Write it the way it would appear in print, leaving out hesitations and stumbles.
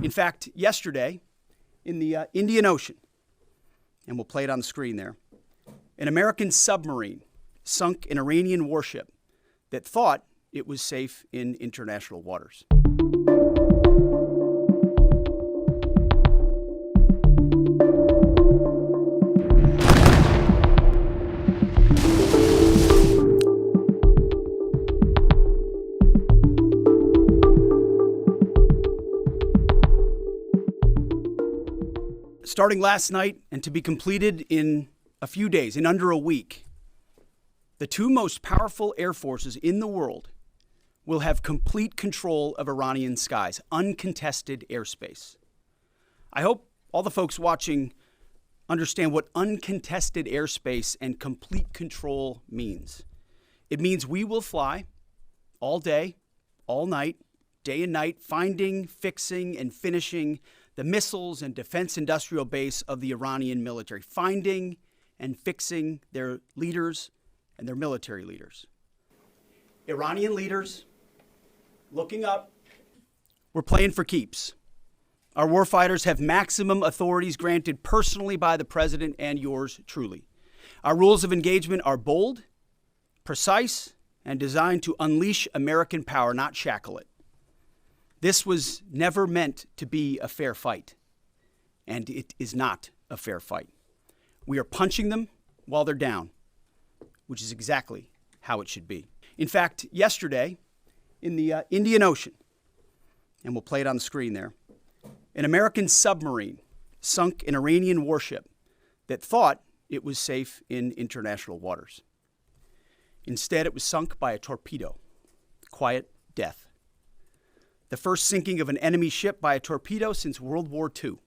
In fact, yesterday, in the Indian Ocean, and we'll play it on the screen there, an American submarine sunk an Iranian warship that thought it was safe in international waters. Starting last night and to be completed in a few days, in under a week, the two most powerful air forces in the world will have complete control of Iranian skies, uncontested airspace. I hope all the folks watching understand what uncontested airspace and complete control means. It means we will fly all day, all night, day and night, finding, fixing, and finishing the missiles and defense industrial base of the Iranian military, finding and fixing their leaders and their military leaders. Iranian leaders, looking up, we're playing for keeps. Our warfighters have maximum authorities granted personally by the president and yours truly. Our rules of engagement are bold, precise, and designed to unleash American power, not shackle it. This was never meant to be a fair fight, and it is not a fair fight. We are punching them while they're down, which is exactly how it should be. In fact, yesterday, in the Indian Ocean, and we'll play it on the screen there, an American submarine sunk an Iranian warship that thought it was safe in international waters. Instead, it was sunk by a torpedo. Quiet death. The first sinking of an enemy ship by a torpedo since World War II.